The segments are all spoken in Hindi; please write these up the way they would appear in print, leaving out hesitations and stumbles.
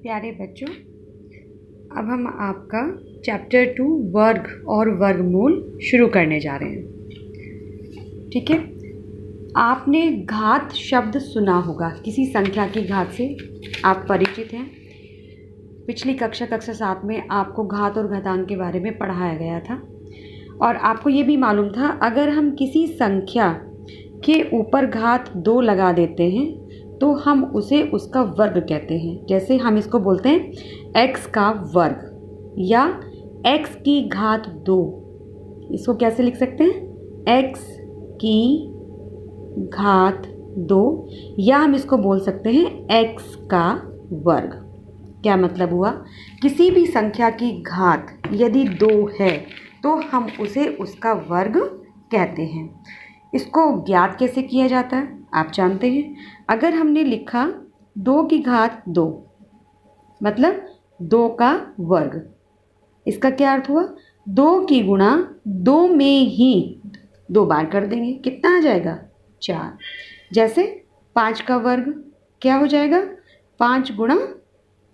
प्यारे बच्चों, अब हम आपका चैप्टर 2 वर्ग और वर्गमूल शुरू करने जा रहे हैं। ठीक है, आपने घात शब्द सुना होगा, किसी संख्या की घात से आप परिचित हैं। पिछली कक्षा 7 में आपको घात और घातांक के बारे में पढ़ाया गया था और आपको ये भी मालूम था अगर हम किसी संख्या के ऊपर घात 2 लगा देते हैं तो हम उसे उसका वर्ग कहते हैं। जैसे हम इसको बोलते हैं x का वर्ग या x की घात 2। इसको कैसे लिख सकते हैं? x की घात 2, या हम इसको बोल सकते हैं x का वर्ग। क्या मतलब हुआ? किसी भी संख्या की घात यदि 2 है तो हम उसे उसका वर्ग कहते हैं। इसको ज्ञात कैसे किया जाता है आप जानते हैं। अगर हमने लिखा 2 की घात 2 मतलब 2 का वर्ग, इसका क्या अर्थ हुआ? 2 की गुणा 2 में ही 2 बार कर देंगे, कितना आ जाएगा? 4। जैसे 5 का वर्ग क्या हो जाएगा? 5 गुणा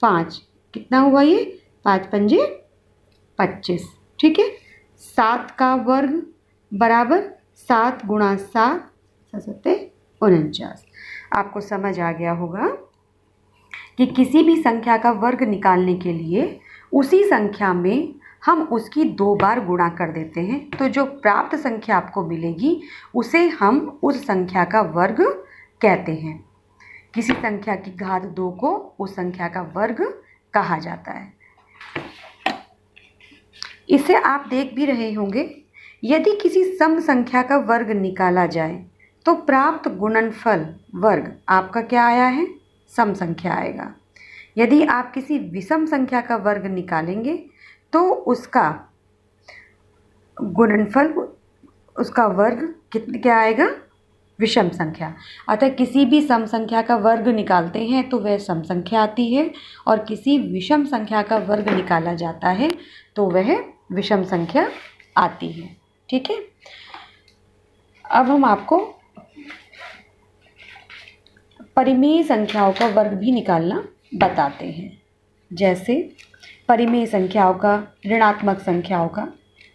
5, कितना हुआ ये? 5 पंजे 25। ठीक है, 7 का वर्ग बराबर 7 गुणा 7 7 49। आपको समझ आ गया होगा कि किसी भी संख्या का वर्ग निकालने के लिए उसी संख्या में हम उसकी 2 बार गुणा कर देते हैं, तो जो प्राप्त संख्या आपको मिलेगी उसे हम उस संख्या का वर्ग कहते हैं। किसी संख्या की घात 2 को उस संख्या का वर्ग कहा जाता है। इसे आप देख भी रहे होंगे, यदि किसी सम संख्या का वर्ग निकाला जाए तो प्राप्त गुणनफल वर्ग आपका क्या आया है? सम संख्या आएगा। यदि आप किसी विषम संख्या का वर्ग निकालेंगे तो उसका गुणनफल, उसका वर्ग क्या आएगा? विषम संख्या। अतः किसी भी सम संख्या का वर्ग निकालते हैं तो वह सम संख्या आती है, और किसी विषम संख्या का वर्ग निकाला जाता है तो वह विषम संख्या आती है। ठीक है, अब हम आपको परिमेय संख्याओं का वर्ग भी निकालना बताते हैं। जैसे परिमेय संख्याओं का, ऋणात्मक संख्याओं का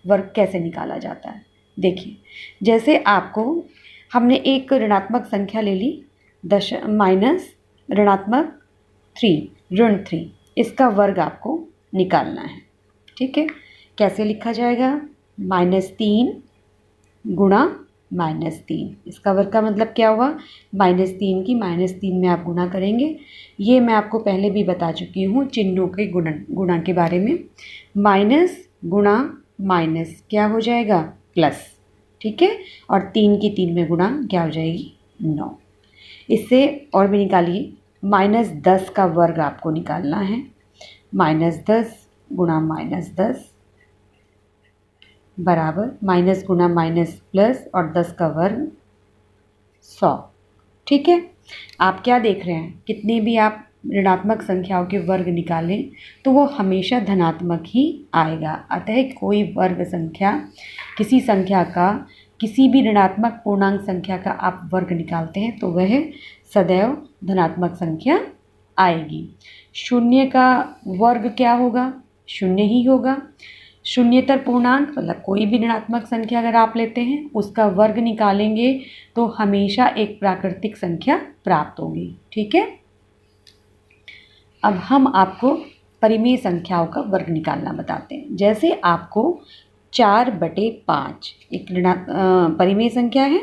वर्ग कैसे निकाला जाता है। देखिए, जैसे आपको हमने एक ऋणात्मक संख्या ले ली, माइनस ऋणात्मक 3 ऋण 3, इसका वर्ग आपको निकालना है। ठीक है, कैसे लिखा जाएगा? -3 गुणा -3, इसका वर्ग का मतलब क्या हुआ? -3 की -3 में आप गुणा करेंगे। ये मैं आपको पहले भी बता चुकी हूँ चिन्हों के गुणा के बारे में। माइनस गुणा माइनस क्या हो जाएगा? प्लस। ठीक है, और 3 की 3 में गुणा क्या हो जाएगी? 9। इससे और भी निकालिए, -10 का वर्ग आपको निकालना है। -10 गुणा -10 बराबर माइनस गुणा माइनस प्लस और 10 का वर्ग 100। ठीक है, आप क्या देख रहे हैं? कितने भी आप ऋणात्मक संख्याओं के वर्ग निकालें तो वो हमेशा धनात्मक ही आएगा। अतः कोई वर्ग संख्या, किसी संख्या का, किसी भी ऋणात्मक पूर्णांक संख्या का आप वर्ग निकालते हैं तो वह सदैव धनात्मक संख्या आएगी। शून्य का वर्ग क्या होगा? शून्य ही होगा। शून्येतर पूर्णांक मतलब कोई भी ऋणात्मक संख्या अगर आप लेते हैं उसका वर्ग निकालेंगे तो हमेशा एक प्राकृतिक संख्या प्राप्त होगी। ठीक है, अब हम आपको परिमेय संख्याओं का वर्ग निकालना बताते हैं। जैसे आपको 4/5 एक परिमेय संख्या है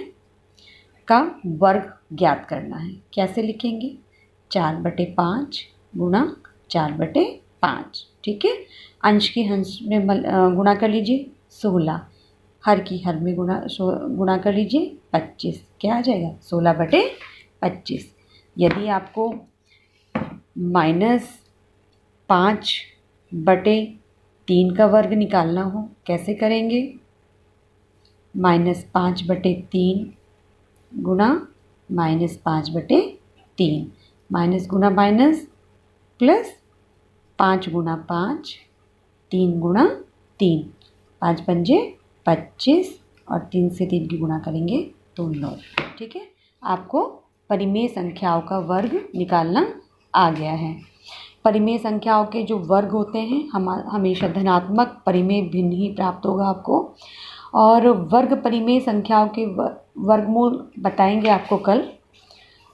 का वर्ग ज्ञात करना है। कैसे लिखेंगे? 4/5 गुणा 4/5। ठीक है, अंश के अंश में गुणा कर लीजिए 16, हर की हर में गुणा कर लीजिए 25, क्या आ जाएगा? 16/25। यदि आपको -5/3 का वर्ग निकालना हो, कैसे करेंगे? -5/3 गुणा -5/3, माइनस गुणा माइनस प्लस 5 गुणा 5, 3 गुणा 3, 5 पंजे 25 और 3 से 3 की गुणा करेंगे तो 9। ठीक है, आपको परिमेय संख्याओं का वर्ग निकालना आ गया है। परिमेय संख्याओं के जो वर्ग होते हैं हमेशा धनात्मक परिमेय भिन्न ही प्राप्त होगा आपको। और वर्ग परिमेय संख्याओं के वर्गमूल बताएंगे आपको कल।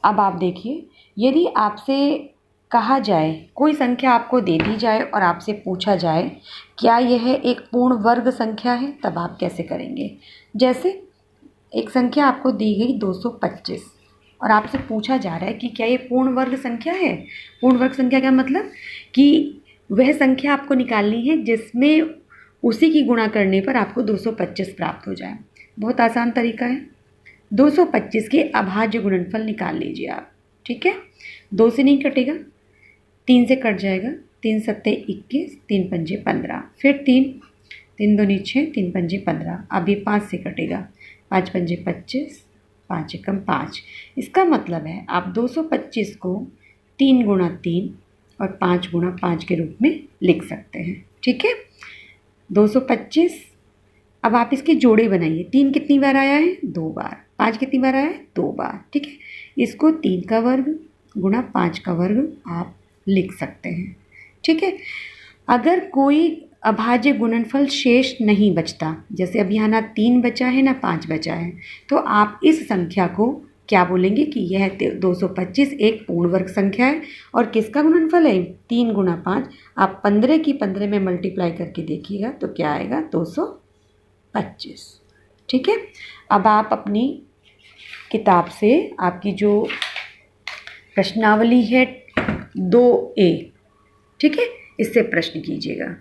अब आप देखिए, यदि आपसे कहा जाए, कोई संख्या आपको दे दी जाए और आपसे पूछा जाए क्या यह एक पूर्ण वर्ग संख्या है, तब आप कैसे करेंगे। जैसे एक संख्या आपको दी गई 225 और आपसे पूछा जा रहा है कि क्या ये पूर्ण वर्ग संख्या है। पूर्ण वर्ग संख्या का मतलब कि वह संख्या आपको निकालनी है जिसमें उसी की गुणा करने पर आपको 225 प्राप्त हो जाए। बहुत आसान तरीका है। 225 के अभाज्य गुणनफल निकाल लीजिए आप। ठीक है, 2 से नहीं कटेगा, 3 से कट जाएगा। 3 सत्ते 21, 3 पंजे 15, फिर 3 दूनी 6, 3 पंजे 15। अब ये 5 से कटेगा, 5 पंजे 25, 5 एकम 5। इसका मतलब है आप 225 को 3 गुणा 3 और 5 गुणा 5 के रूप में लिख सकते हैं। ठीक है, 225। अब आप इसके जोड़े बनाइए। 3 कितनी बार आया है? 2 बार। 5 कितनी बार आया है? 2 बार। ठीक है, इसको 3 का वर्ग गुणा 5 का वर्ग आप लिख सकते हैं। ठीक है, अगर कोई अभाज्य गुणनफल शेष नहीं बचता, जैसे अब यहाँ ना 3 बचा है ना 5 बचा है, तो आप इस संख्या को क्या बोलेंगे कि यह 225 एक पूर्ण वर्ग संख्या है। और किसका गुणनफल है? 3 गुणा 5। आप 15 की 15 में मल्टीप्लाई करके देखिएगा तो क्या आएगा? 225। ठीक है, अब आप अपनी किताब से आपकी जो प्रश्नावली है 2A, ठीक है, इससे प्रश्न कीजिएगा।